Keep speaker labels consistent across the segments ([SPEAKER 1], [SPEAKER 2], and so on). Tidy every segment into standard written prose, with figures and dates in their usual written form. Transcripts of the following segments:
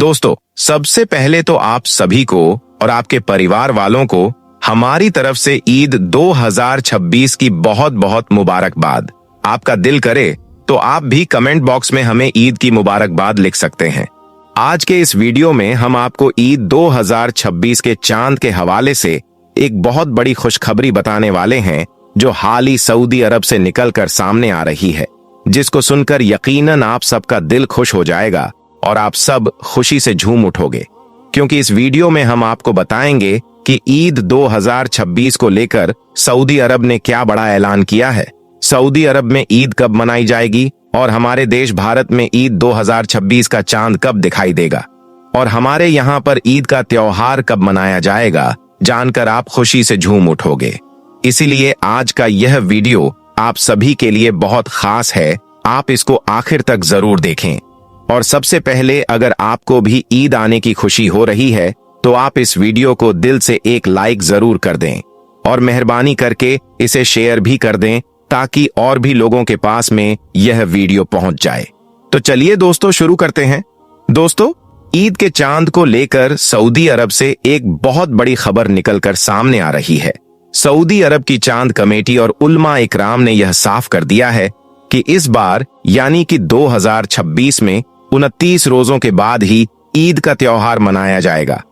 [SPEAKER 1] दोस्तों, सबसे पहले तो आप सभी को और आपके परिवार वालों को हमारी तरफ से ईद 2026 की बहुत बहुत मुबारकबाद। आपका दिल करे तो आप भी कमेंट बॉक्स में हमें ईद की मुबारकबाद लिख सकते हैं। आज के इस वीडियो में हम आपको ईद 2026 के चांद के हवाले से एक बहुत बड़ी खुशखबरी बताने वाले हैं, जो हाल ही सऊदी अरब से निकलकर सामने आ रही है, जिसको सुनकर यकीनन आप सबका दिल खुश हो जाएगा और आप सब खुशी से झूम उठोगे, क्योंकि इस वीडियो में हम आपको बताएंगे कि ईद 2026 को लेकर सऊदी अरब ने क्या बड़ा ऐलान किया है, सऊदी अरब में ईद कब मनाई जाएगी और हमारे देश भारत में ईद 2026 का चांद कब दिखाई देगा और हमारे यहाँ पर ईद का त्योहार कब मनाया जाएगा, जानकर आप खुशी से झूम उठोगे। इसीलिए आज का यह वीडियो आप सभी के लिए बहुत खास है, आप इसको आखिर तक जरूर देखें। और सबसे पहले, अगर आपको भी ईद आने की खुशी हो रही है तो आप इस वीडियो को दिल से एक लाइक जरूर कर दें और मेहरबानी करके इसे शेयर भी कर दें, ताकि और भी लोगों के पास में यह वीडियो पहुंच जाए। तो चलिए दोस्तों, शुरू करते हैं। दोस्तों, ईद के चांद को लेकर सऊदी अरब से एक बहुत बड़ी खबर निकलकर सामने आ रही है। सऊदी अरब की चांद कमेटी और उलमा इकराम ने यह साफ कर दिया है कि इस बार यानी कि 2026 में 29 रोजों के बाद ही ईद का त्योहार मनाया जाएगा।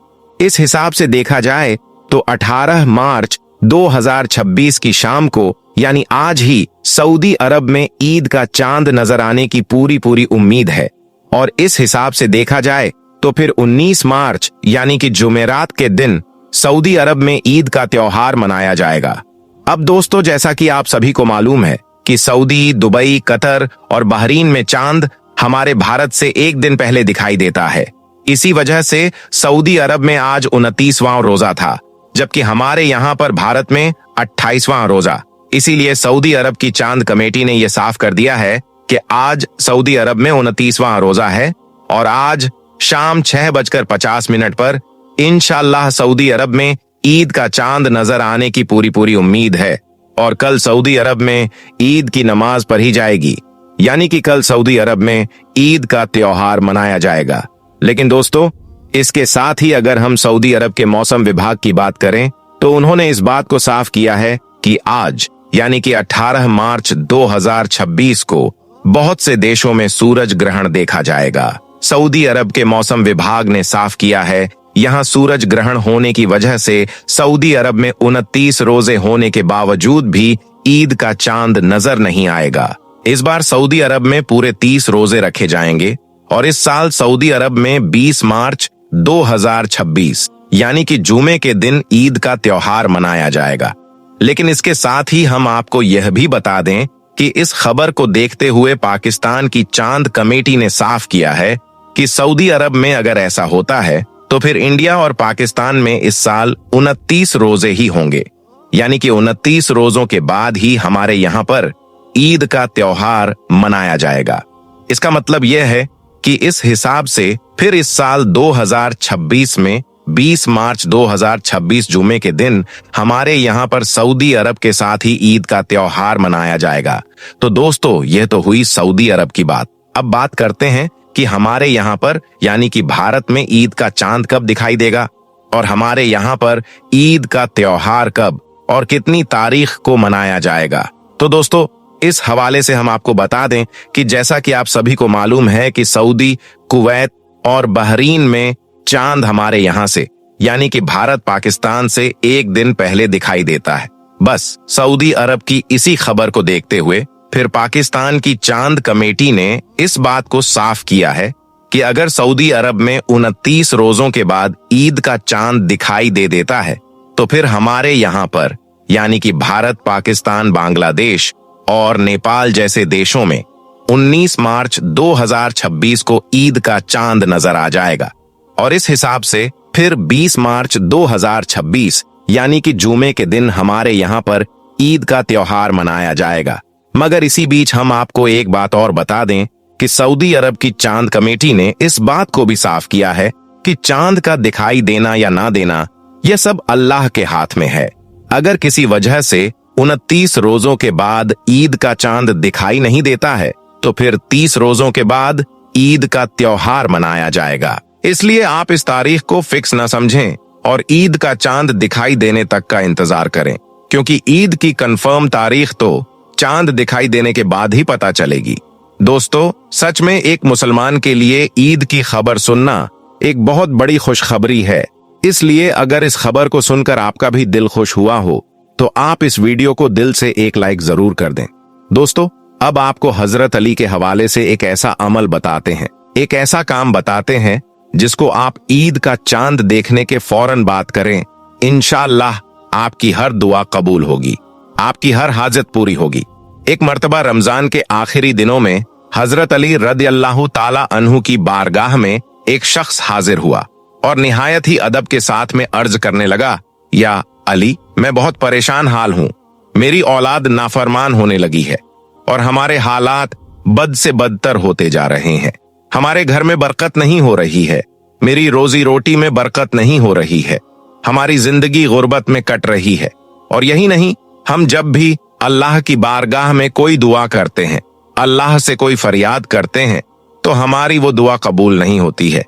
[SPEAKER 1] इस हिसाब से देखा जाए तो 18 मार्च 2026 की शाम को यानी आज ही सऊदी अरब में ईद का चांद नजर आने की पूरी उम्मीद है। और इस हिसाब से देखा जाए तो फिर 19 मार्च यानी कि जुमेरात के दिन सऊदी अरब में ईद का त्योहार मनाया जाएगा। अब दोस्तों, जैसा कि आप सभी को मालूम है कि सऊदी, दुबई, कतर और बहरीन में चांद हमारे भारत से एक दिन पहले दिखाई देता है। इसी वजह से सऊदी अरब में आज 29वां रोजा था, जबकि हमारे यहाँ पर भारत में 28वां रोजा। इसीलिए सऊदी अरब की चांद कमेटी ने यह साफ कर दिया है कि आज सऊदी अरब में 29वां रोजा है और आज शाम 6:50 पर इंशाअल्लाह सऊदी अरब में ईद का चांद नजर आने की पूरी उम्मीद है। और कल सऊदी अरब में ईद की नमाज पढ़ी जाएगी, यानी कि कल सऊदी अरब में ईद का त्योहार मनाया जाएगा। लेकिन दोस्तों, इसके साथ ही अगर हम सऊदी अरब के मौसम विभाग की बात करें तो उन्होंने इस बात को साफ किया है कि आज यानी कि 18 मार्च 2026 को बहुत से देशों में सूरज ग्रहण देखा जाएगा। सऊदी अरब के मौसम विभाग ने साफ किया है, यहाँ सूरज ग्रहण होने की वजह से सऊदी अरब में 29 रोजे होने के बावजूद भी ईद का चांद नजर नहीं आएगा। इस बार सऊदी अरब में पूरे 30 रोजे रखे जाएंगे और इस साल सऊदी अरब में 20 मार्च 2026 यानी कि जुमे के दिन ईद का त्योहार मनाया जाएगा। लेकिन इसके साथ ही हम आपको यह भी बता दें कि इस खबर को देखते हुए पाकिस्तान की चांद कमेटी ने साफ किया है कि सऊदी अरब में अगर ऐसा होता है तो फिर इंडिया और पाकिस्तान में इस साल 29 रोजे ही होंगे, यानी कि 29 रोजों के बाद ही हमारे यहाँ पर ईद का त्योहार मनाया जाएगा। इसका मतलब यह है कि इस हिसाब से फिर इस साल 2026 में 20 मार्च 2026 जुमे के दिन हमारे यहाँ पर सऊदी अरब के साथ ही ईद का त्योहार मनाया जाएगा। तो दोस्तों, यह तो हुई सऊदी अरब की बात। अब बात करते हैं कि हमारे यहाँ पर यानी कि भारत में ईद का चांद कब दिखाई देगा और हमारे यहाँ पर ईद का त्योहार कब और कितनी तारीख को मनाया जाएगा। तो दोस्तों, इस हवाले से हम आपको बता दें कि जैसा कि आप सभी को मालूम है कि सऊदी, कुवैत और बहरीन में चांद हमारे यहाँ से यानी कि भारत पाकिस्तान से एक दिन पहले दिखाई देता है। बस सऊदी अरब की इसी खबर को देखते हुए फिर पाकिस्तान की चांद कमेटी ने इस बात को साफ किया है कि अगर सऊदी अरब में 29 रोजों के बाद ईद का चांद दिखाई दे देता है तो फिर हमारे यहाँ पर यानी कि भारत, पाकिस्तान, बांग्लादेश और नेपाल जैसे देशों में 19 मार्च 2026 को ईद का चांद नजर आ जाएगा। और इस हिसाब से फिर 20 मार्च 2026 यानी कि जुमे के दिन हमारे यहाँ पर ईद का त्योहार मनाया जाएगा। मगर इसी बीच हम आपको एक बात और बता दें कि सऊदी अरब की चांद कमेटी ने इस बात को भी साफ किया है कि चांद का दिखाई देना या ना देना यह सब अल्लाह के हाथ में है। अगर किसी वजह से 29 रोजों के बाद ईद का चांद दिखाई नहीं देता है तो फिर 30 रोजों के बाद ईद का त्योहार मनाया जाएगा। इसलिए आप इस तारीख को फिक्स न समझें और ईद का चांद दिखाई देने तक का इंतजार करें, क्योंकि ईद की कंफर्म तारीख तो चांद दिखाई देने के बाद ही पता चलेगी। दोस्तों, सच में एक मुसलमान के लिए ईद की खबर सुनना एक बहुत बड़ी खुशखबरी है। इसलिए अगर इस खबर को सुनकर आपका भी दिल खुश हुआ हो तो आप इस वीडियो को दिल से एक लाइक जरूर कर दें। दोस्तों, अब आपको हजरत अली के हवाले से एक ऐसा अमल बताते हैं, एक ऐसा काम बताते हैं जिसको आप ईद का चांद देखने के फौरन बाद करें, इंशाअल्लाह आपकी हर दुआ कबूल होगी, आपकी हर हाजत पूरी होगी। एक मर्तबा रमजान के आखिरी दिनों में हजरत अली रदियल्लाहु ताला अन्हु की बारगाह में एक शख्स हाजिर हुआ और निहायत ही अदब के साथ में अर्ज करने लगा, या अली, मैं बहुत परेशान हाल हूं। मेरी औलाद नाफरमान होने लगी है और हमारे हालात बद से बदतर होते जा रहे हैं। हमारे घर में बरकत नहीं हो रही है, मेरी रोजी रोटी में बरकत नहीं हो रही है, हमारी जिंदगी गुर्बत में कट रही है। और यही नहीं, हम जब भी अल्लाह की बारगाह में कोई दुआ करते हैं, अल्लाह से कोई फरियाद करते हैं, तो हमारी वो दुआ कबूल नहीं होती है।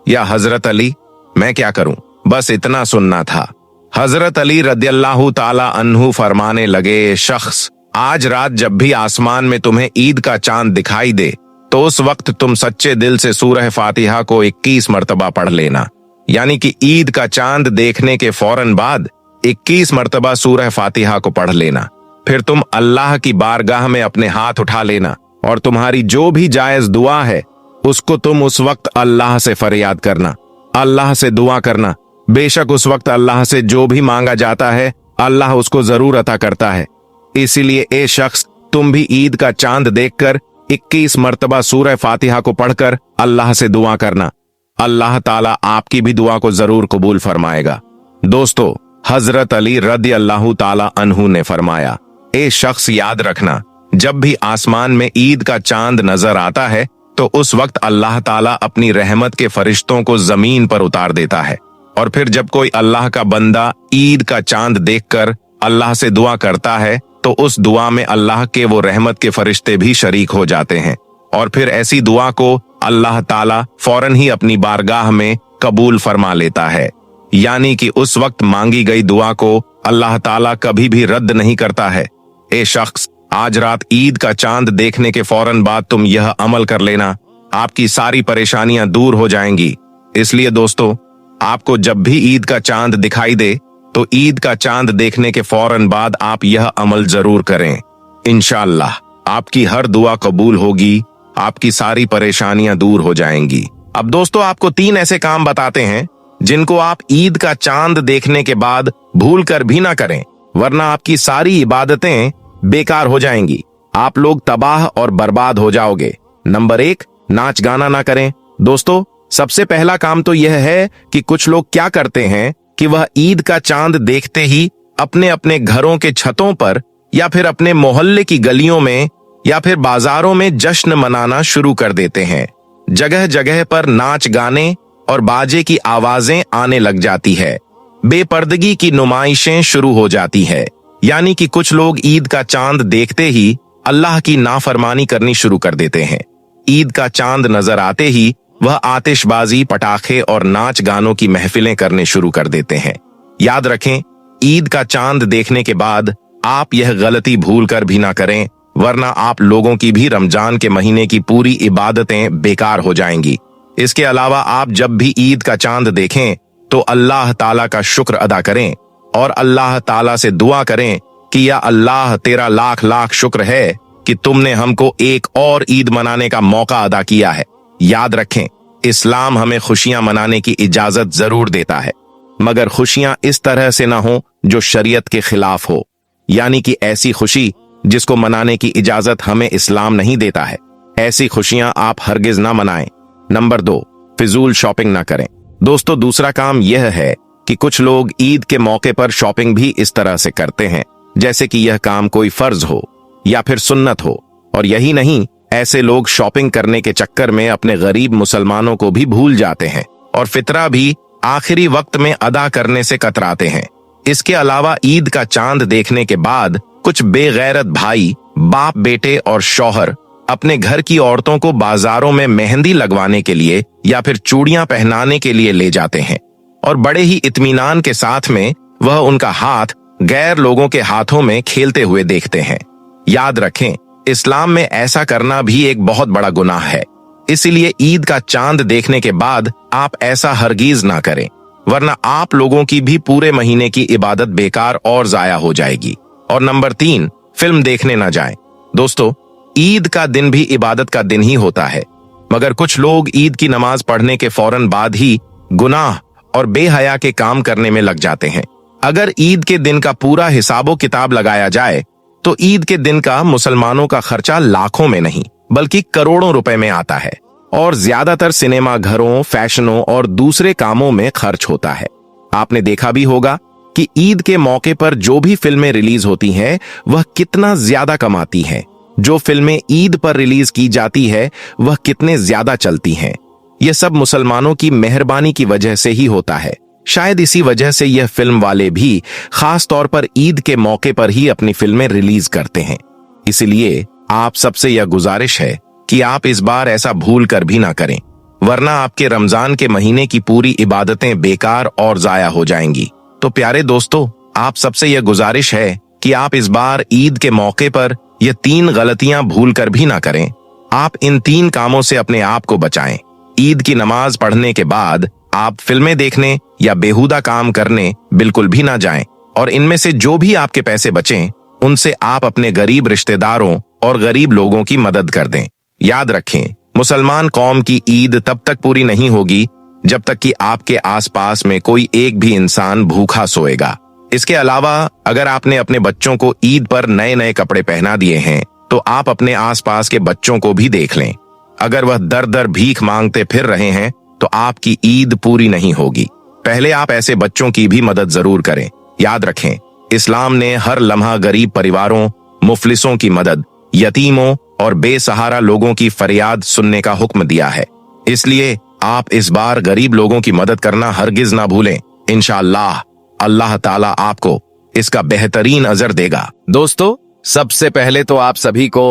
[SPEAKER 1] या हजरत अली, मैं क्या करूं? बस इतना सुनना था। हजरत अली रदियल्लाहु ताला अन्हु फरमाने लगे, शख्स, आज रात जब भी आसमान में तुम्हें ईद का चांद दिखाई दे तो उस वक्त तुम सच्चे दिल से सूरह फातिहा को 21 मर्तबा पढ़ लेना। यानी कि ईद का चांद देखने के फौरन बाद 21 मर्तबा सूरह फातिहा को पढ़ लेना। फिर तुम अल्लाह की बारगाह में अपने हाथ उठा लेना और तुम्हारी जो भी जायज दुआ है उसको तुम उस वक्त अल्लाह से फरियाद करना, अल्लाह से दुआ करना। बेशक उस वक्त अल्लाह से जो भी मांगा जाता है अल्लाह उसको जरूर अता करता है। इसीलिए ए शख्स, तुम भी ईद का चांद देखकर 21 मर्तबा सूरह फातिहा को पढ़कर अल्लाह से दुआ करना। अल्लाह ताला आपकी भी दुआ को जरूर कबूल फरमाएगा। दोस्तों, हजरत अली रदियल्लाहु ताला अन्हु ने फरमाया, ए शख्स, याद रखना, जब भी आसमान में ईद का चांद नजर आता है तो उस वक्त अल्लाह ताला अपनी रहमत के फरिश्तों को जमीन पर उतार देता है। और फिर जब कोई अल्लाह का बंदा ईद का चांद देखकर अल्लाह से दुआ करता है तो उस दुआ में अल्लाह के वो रहमत के फरिश्ते भी शरीक हो जाते हैं और फिर ऐसी दुआ को अल्लाह ताला फौरन ही अपनी बारगाह में कबूल फरमा लेता है। यानी कि उस वक्त मांगी गई दुआ को अल्लाह ताला कभी भी रद्द नहीं करता है। ए शख्स, आज रात ईद का चांद देखने के फौरन बाद तुम यह अमल कर लेना, आपकी सारी परेशानियां दूर हो जाएंगी। इसलिए दोस्तों, आपको जब भी ईद का चांद दिखाई दे तो ईद का चांद देखने के फौरन बाद आप यह अमल जरूर करें। इंशाअल्लाह आपकी हर दुआ कबूल होगी, आपकी सारी परेशानियां दूर हो जाएंगी। अब दोस्तों, आपको 3 ऐसे काम बताते हैं जिनको आप ईद का चांद देखने के बाद भूल कर भी ना करें, वरना आपकी सारी इबादतें बेकार हो जाएंगी, आप लोग तबाह और बर्बाद हो जाओगे। नंबर 1, नाच गाना ना करें। दोस्तों, सबसे पहला काम तो यह है कि कुछ लोग क्या करते हैं कि वह ईद का चांद देखते ही अपने अपने घरों के छतों पर या फिर अपने मोहल्ले की गलियों में या फिर बाजारों में जश्न मनाना शुरू कर देते हैं। जगह जगह पर नाच गाने और बाजे की आवाजें आने लग जाती है, बेपर्दगी की नुमाइशें शुरू हो जाती है। यानी कि कुछ लोग ईद का चांद देखते ही अल्लाह की नाफरमानी करनी शुरू कर देते हैं। ईद का चांद नजर आते ही वह आतिशबाजी, पटाखे और नाच गानों की महफिलें करने शुरू कर देते हैं। याद रखें, ईद का चांद देखने के बाद आप यह गलती भूल कर भी ना करें, वरना आप लोगों की भी रमजान के महीने की पूरी इबादतें बेकार हो जाएंगी। इसके अलावा आप जब भी ईद का चांद देखें तो अल्लाह ताला का शुक्र अदा करें और अल्लाह ताला से दुआ करें कि या अल्लाह, तेरा लाख लाख शुक्र है कि तुमने हमको एक और ईद मनाने का मौका अदा किया है। याद रखें, इस्लाम हमें खुशियां मनाने की इजाजत जरूर देता है, मगर खुशियां इस तरह से ना हो जो शरीयत के खिलाफ हो, यानी कि ऐसी खुशी जिसको मनाने की इजाजत हमें इस्लाम नहीं देता है। ऐसी खुशियां आप हरगिज ना मनाएं। नंबर 2, फिजूल शॉपिंग ना करें। दोस्तों, दूसरा काम यह है कि कुछ लोग ईद के मौके पर शॉपिंग भी इस तरह से करते हैं जैसे कि यह काम कोई फर्ज हो या फिर सुन्नत हो। और यही नहीं, ऐसे लोग शॉपिंग करने के चक्कर में अपने गरीब मुसलमानों को भी भूल जाते हैं और फितरा भी आखिरी वक्त में अदा करने से कतराते हैं। इसके अलावा ईद का चांद देखने के बाद कुछ बेगैरत भाई, बाप बेटे और शौहर अपने घर की औरतों को बाजारों में मेहंदी लगवाने के लिए या फिर चूड़ियां पहनाने के लिए ले जाते हैं और बड़े ही इत्मीनान के साथ में वह उनका हाथ गैर लोगों के हाथों में खेलते हुए देखते हैं। याद रखें, इस्लाम में ऐसा करना भी एक बहुत बड़ा गुनाह है। इसीलिए ईद का चांद देखने के बाद आप ऐसा हरगिज ना करें, वरना आप लोगों की भी पूरे महीने की इबादत बेकार और जाया हो जाएगी। और नंबर 3, फिल्म देखने ना जाएं। दोस्तों, ईद का दिन भी इबादत का दिन ही होता है, मगर कुछ लोग ईद की नमाज पढ़ने के फौरन बाद ही गुनाह और बेहया के काम करने में लग जाते हैं। अगर ईद के दिन का पूरा हिसाबो किताब लगाया जाए तो ईद के दिन का मुसलमानों का खर्चा लाखों में नहीं बल्कि करोड़ों रुपए में आता है और ज्यादातर सिनेमा घरों, फैशनों और दूसरे कामों में खर्च होता है। आपने देखा भी होगा कि ईद के मौके पर जो भी फिल्में रिलीज होती हैं वह कितना ज्यादा कमाती हैं। जो फिल्में ईद पर रिलीज की जाती है वह कितने ज्यादा चलती हैं। यह सब मुसलमानों की मेहरबानी की वजह से ही होता है। शायद इसी वजह से यह फिल्म वाले भी खास तौर पर ईद के मौके पर ही अपनी फिल्में रिलीज करते हैं। इसलिए आप सबसे यह गुजारिश है कि आप इस बार ऐसा भूल कर भी ना करें, वरना आपके रमजान के महीने की पूरी इबादतें बेकार और जाया हो जाएंगी। तो प्यारे दोस्तों, आप सबसे यह गुजारिश है कि आप इस बार ईद के मौके पर ये 3 गलतियां भूल कर भी ना करें। आप इन 3 कामों से अपने आप को बचाएं। ईद की नमाज पढ़ने के बाद आप फिल्में देखने या बेहुदा काम करने बिल्कुल भी ना जाएं और इनमें से जो भी आपके पैसे बचें उनसे आप अपने गरीब रिश्तेदारों और गरीब लोगों की मदद कर दें। याद रखें, मुसलमान कौम की ईद तब तक पूरी नहीं होगी जब तक कि आपके आसपास में कोई एक भी इंसान भूखा सोएगा। इसके अलावा अगर आपने अपने बच्चों को ईद पर नए नए कपड़े पहना दिए हैं तो आप अपने आसपास के बच्चों को भी देख लें। अगर वह दर दर भीख मांगते फिर रहे हैं तो आपकी ईद पूरी नहीं होगी। पहले आप ऐसे बच्चों की भी मदद जरूर करें। याद रखें, इस्लाम ने हर लम्हा गरीब परिवारों, मुफलिसों की मदद, यतीमों और बेसहारा लोगों की फरियाद सुनने का हुक्म दिया है। इसलिए आप इस बार गरीब लोगों की मदद करना हरगिज ना भूलें। इंशाअल्लाह अल्लाह ताला आपको इसका बेहतरीन अजर देगा।
[SPEAKER 2] दोस्तों, सबसे पहले तो आप सभी को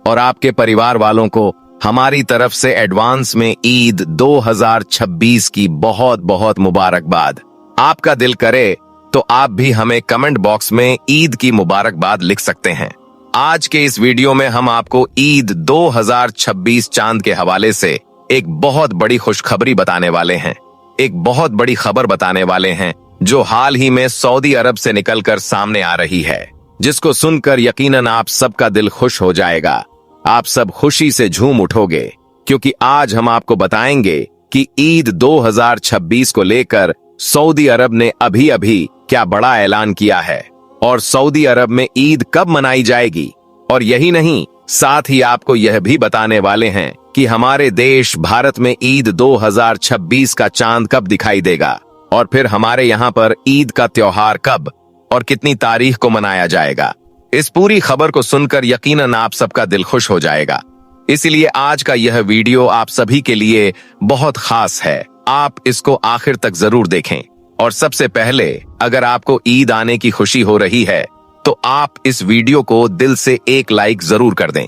[SPEAKER 2] और आपके परिवार वालों को हमारी तरफ से एडवांस में ईद 2026 की बहुत बहुत मुबारकबाद। आपका दिल करे तो आप भी हमें कमेंट बॉक्स में ईद की मुबारकबाद लिख सकते हैं। आज के इस वीडियो में हम आपको ईद 2026 चांद के हवाले से एक बहुत बड़ी खुशखबरी बताने वाले हैं। एक बहुत बड़ी खबर बताने वाले हैं जो हाल ही में सऊदी अरब से निकलकर सामने आ रही है, जिसको सुनकर यकीनन आप सबका दिल खुश हो जाएगा। आप सब खुशी से झूम उठोगे, क्योंकि आज हम आपको बताएंगे कि ईद 2026 को लेकर सऊदी अरब ने अभी अभी क्या बड़ा ऐलान किया है और सऊदी अरब में ईद कब मनाई जाएगी। और यही नहीं, साथ ही आपको यह भी बताने वाले हैं कि हमारे देश भारत में ईद 2026 का चांद कब दिखाई देगा और फिर हमारे यहाँ पर ईद का त्योहार कब और कितनी तारीख को मनाया जाएगा। इस पूरी खबर को सुनकर यकीनन आप सबका दिल खुश हो जाएगा। इसीलिए आज का यह वीडियो आप सभी के लिए बहुत खास है। आप इसको आखिर तक जरूर देखें। और सबसे पहले, अगर आपको ईद आने की खुशी हो रही है तो आप इस वीडियो को दिल से एक लाइक जरूर कर दें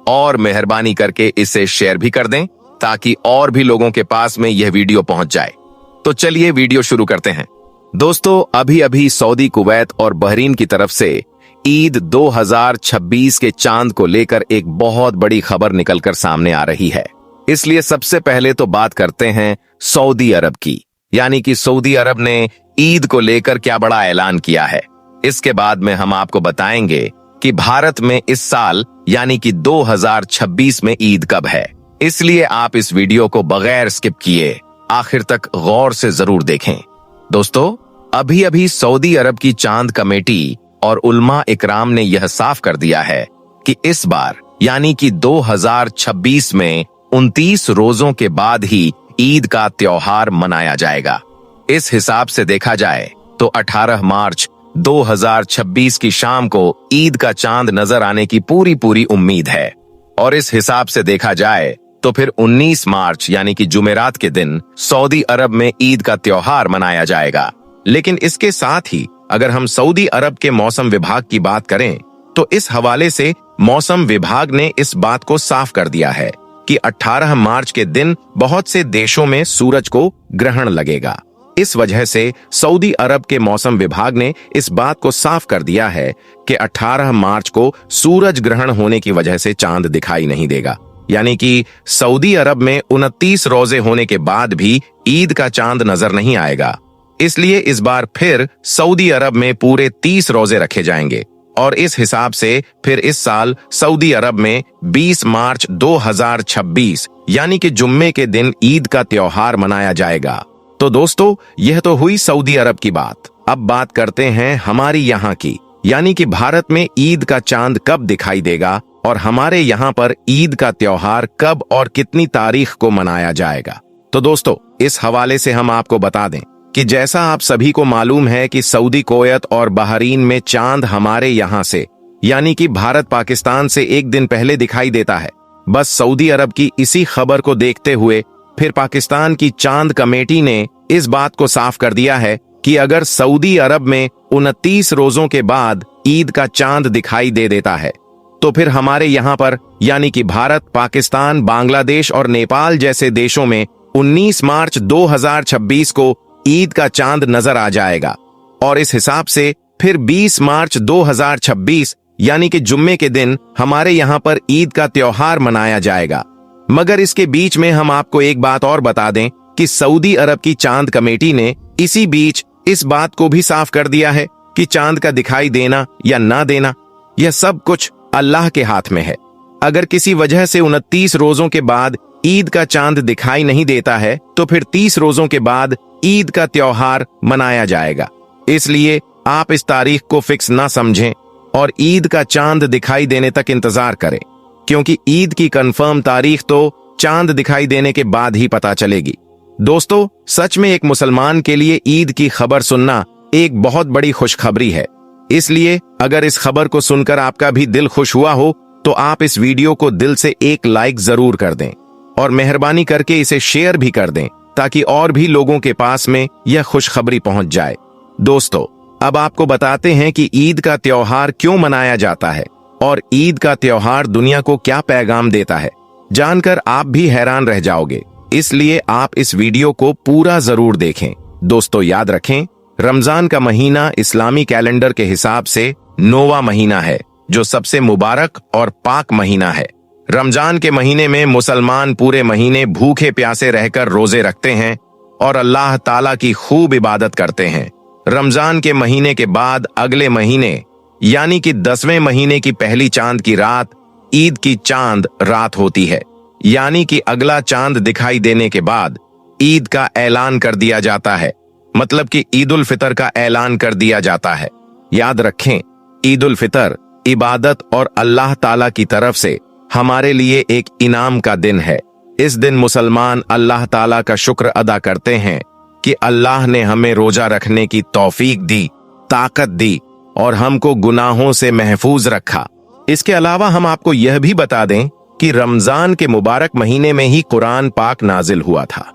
[SPEAKER 2] और मेहरबानी करके इसे शेयर भी कर दें ताकि और भी लोगों के पास में यह वीडियो पहुंच जाए। तो चलिए वीडियो शुरू करते हैं। दोस्तों, अभी अभी सऊदी, कुवैत और बहरीन की तरफ से ईद 2026 के चांद को लेकर एक बहुत बड़ी खबर निकलकर सामने आ रही है। इसलिए सबसे पहले तो बात करते हैं सऊदी अरब की, यानी कि सऊदी अरब ने ईद को लेकर क्या बड़ा ऐलान किया है। इसके बाद में हम आपको बताएंगे कि भारत में इस साल यानी कि 2026 में ईद कब है। इसलिए आप इस वीडियो को बगैर स्किप किए आखिर तक गौर से जरूर देखें। दोस्तों, अभी अभी सऊदी अरब की चांद कमेटी और उलमा इकराम ने यह साफ कर दिया है कि इस बार यानी कि 2026 में 29 रोजों के बाद ही ईद का त्योहार मनाया जाएगा। इस हिसाब से देखा जाए तो 18 मार्च 2026 की शाम को ईद का चांद नजर आने की पूरी उम्मीद है। और इस हिसाब से देखा जाए तो फिर 19 मार्च यानी कि जुमेरात के दिन सऊदी अरब में ईद का त्योहार मनाया जाएगा। लेकिन इसके साथ ही अगर हम सऊदी अरब के मौसम विभाग की बात करें
[SPEAKER 1] तो इस हवाले से मौसम विभाग ने इस बात को साफ कर दिया है कि 18 मार्च के दिन बहुत से देशों में सूरज को ग्रहण लगेगा। इस वजह से सऊदी अरब के मौसम विभाग ने इस बात को साफ कर दिया है कि 18 मार्च को सूरज ग्रहण होने की वजह से चांद दिखाई नहीं देगा। यानी कि सऊदी अरब में 29 रोजे होने के बाद भी ईद का चांद नजर नहीं आएगा। इसलिए इस बार फिर सऊदी अरब में पूरे 30 रोजे रखे जाएंगे और इस हिसाब से फिर इस साल सऊदी अरब में 20 मार्च 2026 यानी कि जुम्मे के दिन ईद का त्योहार मनाया जाएगा। तो दोस्तों, यह तो हुई सऊदी अरब की बात। अब बात करते हैं हमारी यहाँ की, यानी कि भारत में ईद का चांद कब दिखाई देगा और हमारे यहाँ पर ईद का त्योहार कब और कितनी तारीख को मनाया जाएगा। तो दोस्तों, इस हवाले से हम आपको बता दें कि जैसा आप सभी को मालूम है कि सऊदी, कुवैत और बहरीन में चांद हमारे यहाँ से यानी कि भारत पाकिस्तान से एक दिन पहले दिखाई देता है। बस सऊदी अरब की इसी खबर को देखते हुए फिर पाकिस्तान की चांद कमेटी ने इस बात को साफ कर दिया है कि अगर सऊदी अरब में 29 रोजों के बाद ईद का चांद दिखाई दे देता है तो फिर हमारे यहाँ पर यानी कि भारत, पाकिस्तान, बांग्लादेश और नेपाल जैसे देशों में 19 मार्च 2026 को ईद का चांद नजर आ जाएगा और इस हिसाब से फिर 20 मार्च 2026 यानी कि जुम्मे के दिन हमारे यहाँ पर ईद का त्योहार मनाया जाएगा। मगर इसके बीच में हम आपको एक बात और बता दें कि सऊदी अरब की चांद कमेटी ने इसी बीच इस बात को भी साफ कर दिया है कि चांद का दिखाई देना या ना देना यह सब कुछ अल्लाह के हाथ में है। अगर किसी वजह से 29 रोजों के बाद ईद का चांद दिखाई नहीं देता है तो फिर 30 रोजों के बाद ईद का त्योहार मनाया जाएगा। इसलिए आप इस तारीख को फिक्स ना समझें और ईद का चांद दिखाई देने तक इंतजार करें, क्योंकि ईद की कंफर्म तारीख तो चांद दिखाई देने के बाद ही पता चलेगी। दोस्तों, सच में एक मुसलमान के लिए ईद की खबर सुनना एक बहुत बड़ी खुशखबरी है। इसलिए अगर इस खबर को सुनकर आपका भी दिल खुश हुआ हो तो आप इस वीडियो को दिल से एक लाइक जरूर कर दें और मेहरबानी करके इसे शेयर भी कर दें ताकि और भी लोगों के पास में यह खुशखबरी पहुंच जाए। दोस्तों, अब आपको बताते हैं कि ईद का त्योहार क्यों मनाया जाता है और ईद का त्योहार दुनिया को क्या पैगाम देता है। जानकर आप भी हैरान रह जाओगे, इसलिए आप इस वीडियो को पूरा जरूर देखें। दोस्तों, याद रखें, रमजान का महीना इस्लामी कैलेंडर के हिसाब से 9वां महीना है, जो सबसे मुबारक और पाक महीना है। रमजान के महीने में मुसलमान पूरे महीने भूखे प्यासे रहकर रोजे रखते हैं और अल्लाह ताला की खूब इबादत करते हैं। रमजान के महीने के बाद अगले महीने यानी कि 10वें महीने की पहली चांद की रात ईद की चांद रात होती है, यानी कि अगला चांद दिखाई देने के बाद ईद का ऐलान कर दिया जाता है, मतलब कि ईद उल फितर का ऐलान कर दिया जाता है। याद रखें, ईद उल फितर इबादत और अल्लाह ताला की तरफ से हमारे लिए एक इनाम का दिन है। इस दिन मुसलमान अल्लाह ताला का शुक्र अदा करते हैं कि अल्लाह ने हमें रोजा रखने की तौफीक दी, ताकत दी और हमको गुनाहों से महफूज रखा। इसके अलावा हम आपको यह भी बता दें कि रमजान के मुबारक महीने में ही कुरान पाक नाजिल हुआ था।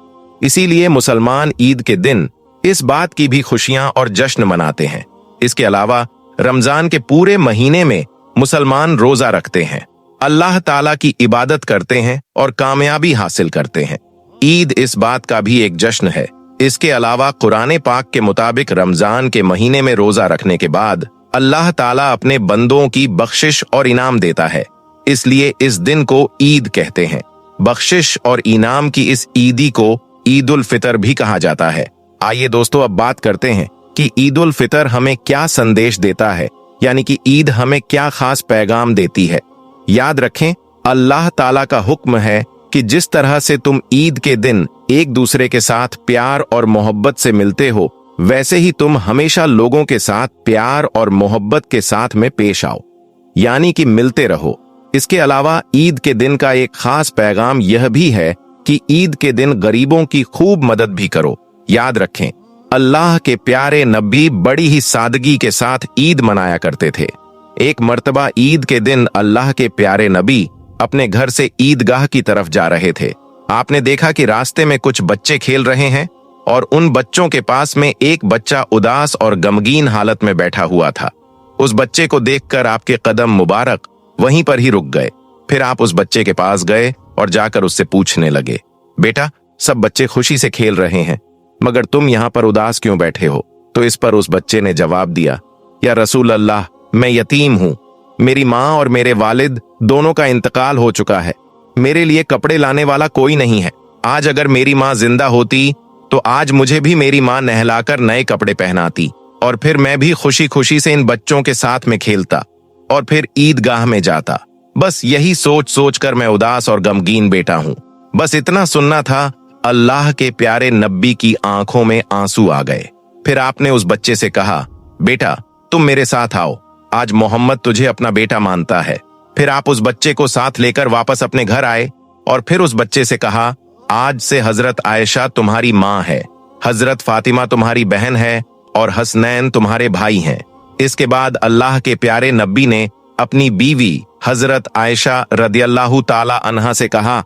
[SPEAKER 1] इसीलिए मुसलमान ईद के दिन इस बात की भी खुशियां और जश्न मनाते हैं। इसके अलावा रमजान के पूरे महीने में मुसलमान रोजा रखते हैं, अल्लाह ताला की इबादत करते हैं और कामयाबी हासिल करते हैं। ईद इस बात का भी एक जश्न है। इसके अलावा कुरान पाक के मुताबिक रमजान के महीने में रोजा रखने के बाद अल्लाह ताला अपने बंदों की बख्शिश और इनाम देता है, इसलिए इस दिन को ईद कहते हैं। बख्शिश और इनाम की इस ईदी को ईद उल फितर भी कहा जाता है। आइए दोस्तों, अब बात करते हैं कि ईद उल फितर हमें क्या संदेश देता है, यानी कि ईद हमें क्या खास पैगाम देती है। याद रखें, अल्लाह ताला का हुक्म है कि जिस तरह से तुम ईद के दिन एक दूसरे के साथ प्यार और मोहब्बत से मिलते हो, वैसे ही तुम हमेशा लोगों के साथ प्यार और मोहब्बत के साथ में पेश आओ, यानी कि मिलते रहो। इसके अलावा ईद के दिन का एक खास पैगाम यह भी है कि ईद के दिन गरीबों की खूब मदद भी करो। याद रखें, अल्लाह के प्यारे नबी बड़ी ही सादगी के साथ ईद मनाया करते थे। एक मर्तबा ईद के दिन अल्लाह के प्यारे नबी अपने घर से ईदगाह की तरफ जा रहे थे। आपने देखा कि रास्ते में कुछ बच्चे खेल रहे हैं और उन बच्चों के पास में एक बच्चा उदास और गमगीन हालत में बैठा हुआ था। उस बच्चे को देखकर आपके कदम मुबारक वहीं पर ही रुक गए। फिर आप उस बच्चे के पास गए और जाकर उससे पूछने लगे, बेटा, सब बच्चे खुशी से खेल रहे हैं, मगर तुम यहाँ पर उदास क्यों बैठे हो? तो इस पर उस बच्चे ने जवाब दिया, या रसूल अल्लाह, मैं यतीम हूँ। मेरी माँ और मेरे वालिद दोनों का इंतकाल हो चुका है। मेरे लिए कपड़े लाने वाला कोई नहीं है। आज अगर मेरी माँ जिंदा होती तो आज मुझे भी मेरी माँ नहलाकर नए कपड़े पहनाती और फिर मैं भी खुशी खुशी से इन बच्चों के साथ में खेलता और फिर ईदगाह में जाता। बस यही सोच सोच कर मैं उदास और गमगीन बेटा हूँ। बस इतना सुनना था, अल्लाह के प्यारे नब्बी की आंखों में आंसू आ गए। फिर आपने उस बच्चे से कहा, बेटा, तुम मेरे साथ आओ, आज मोहम्मद तुझे अपना बेटा मानता है। फिर आप उस बच्चे को साथ लेकर वापस अपने घर आए और फिर उस बच्चे से कहा, आज से हजरत आयशा तुम्हारी माँ है, हजरत फातिमा तुम्हारी बहन है और हसनैन तुम्हारे भाई हैं। इसके बाद अल्लाह के प्यारे नबी ने अपनी बीवी हजरत आयशा रदियल्लाहु ताला अन्हा से कहा,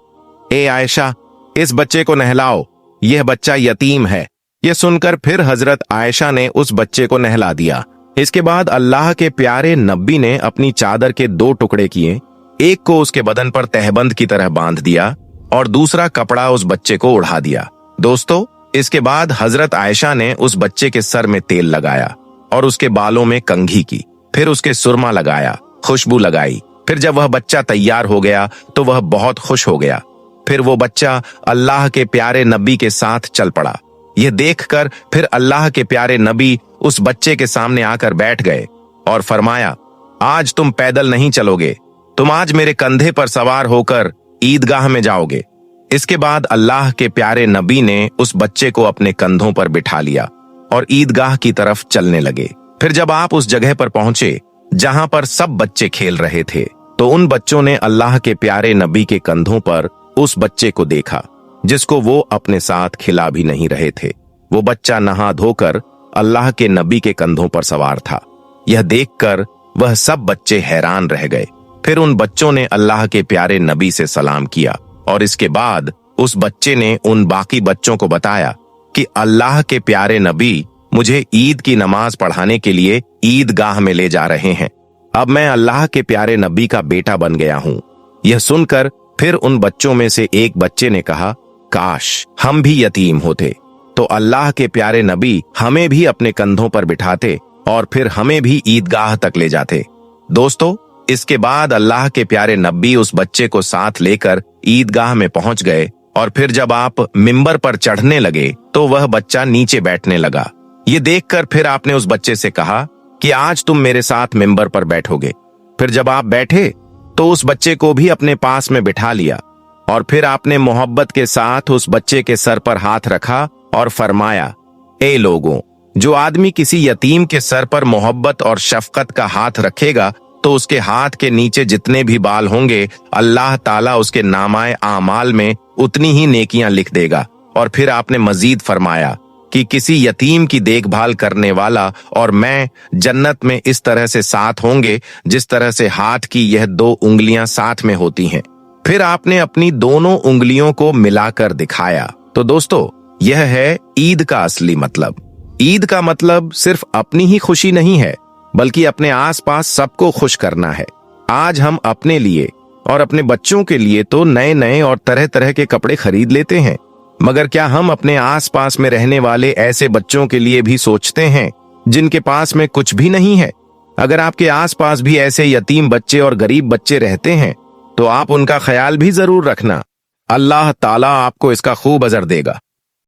[SPEAKER 1] ए आयशा, इस बच्चे को नहलाओ, यह बच्चा यतीम है। यह सुनकर फिर हजरत आयशा ने उस बच्चे को नहला दिया। इसके बाद अल्लाह के प्यारे नबी ने अपनी चादर के 2 टुकड़े किए, एक को उसके बदन पर तहबंद की तरह बांध दिया और दूसरा कपड़ा उस बच्चे को उड़ा दिया। दोस्तों, इसके बाद हजरत आयशा ने उस बच्चे के सर में तेल लगाया और उसके बालों में कंघी की, फिर उसके सुरमा लगाया, खुशबू लगाई। फिर जब वह बच्चा तैयार हो गया तो वह बहुत खुश हो गया। फिर वो बच्चा अल्लाह के प्यारे नबी के साथ चल पड़ा। यह देखकर फिर अल्लाह के प्यारे नबी उस बच्चे के सामने आकर बैठ गए और फरमाया, आज तुम पैदल नहीं चलोगे, तुम आज मेरे कंधे पर सवार होकर ईदगाह में जाओगे। इसके बाद अल्लाह के प्यारे नबी ने उस बच्चे को अपने कंधों पर बिठा लिया और ईदगाह की तरफ चलने लगे। फिर जब आप उस जगह पर पहुंचे जहां पर सब बच्चे खेल रहे थे, तो उन बच्चों ने अल्लाह के प्यारे नबी के कंधों पर उस बच्चे को देखा जिसको वो अपने साथ खिला भी नहीं रहे थे। वो बच्चा नहा धोकर अल्लाह के नबी के कंधों पर सवार था। यह देखकर वह सब बच्चे हैरान रह गए। फिर उन बच्चों ने अल्लाह के प्यारे नबी से सलाम किया और इसके बाद उस बच्चे ने उन बाकी बच्चों को बताया कि अल्लाह के प्यारे नबी मुझे ईद की नमाज पढ़ाने के लिए ईदगाह में ले जा रहे हैं। अब मैं अल्लाह के प्यारे नबी का बेटा बन गया हूँ। यह सुनकर फिर उन बच्चों में से एक बच्चे ने कहा, काश हम भी यतीम होते तो अल्लाह के प्यारे नबी हमें भी अपने कंधों पर बिठाते और फिर हमें भी ईदगाह तक ले जाते। दोस्तों, इसके बाद अल्लाह के प्यारे नबी उस बच्चे को साथ लेकर ईदगाह में पहुंच गए और फिर जब आप मिंबर पर चढ़ने लगे तो वह बच्चा नीचे बैठने लगा। ये देखकर फिर आपने उस बच्चे से कहा कि आज तुम मेरे साथ मिंबर पर बैठोगे। फिर जब आप बैठे तो उस बच्चे को भी अपने पास में बिठा लिया और फिर आपने मोहब्बत के साथ उस बच्चे के सर पर हाथ रखा और फरमाया, ए लोगों, जो आदमी किसी यतीम के सर पर मोहब्बत और शफकत का हाथ रखेगा तो उसके हाथ के नीचे जितने भी बाल होंगे अल्लाह ताला उसके नामाए आमाल में उतनी ही नेकियां लिख देगा। और फिर आपने मजीद फरमाया कि किसी यतीम की देखभाल करने वाला और मैं जन्नत में इस तरह से साथ होंगे जिस तरह से हाथ की यह 2 उंगलियां साथ में होती हैं। फिर आपने अपनी दोनों उंगलियों को मिलाकर दिखाया। तो दोस्तों, यह है ईद का असली मतलब। ईद का मतलब सिर्फ अपनी ही खुशी नहीं है, बल्कि अपने आसपास सबको खुश करना है। आज हम अपने लिए और अपने बच्चों के लिए तो नए नए और तरह तरह के कपड़े खरीद लेते हैं, मगर क्या हम अपने आसपास में रहने वाले ऐसे बच्चों के लिए भी सोचते हैं जिनके पास में कुछ भी नहीं है? अगर आपके आसपास भी ऐसे यतीम बच्चे और गरीब बच्चे रहते हैं तो आप उनका ख्याल भी जरूर रखना। अल्लाह ताला आपको इसका खूब अजर देगा।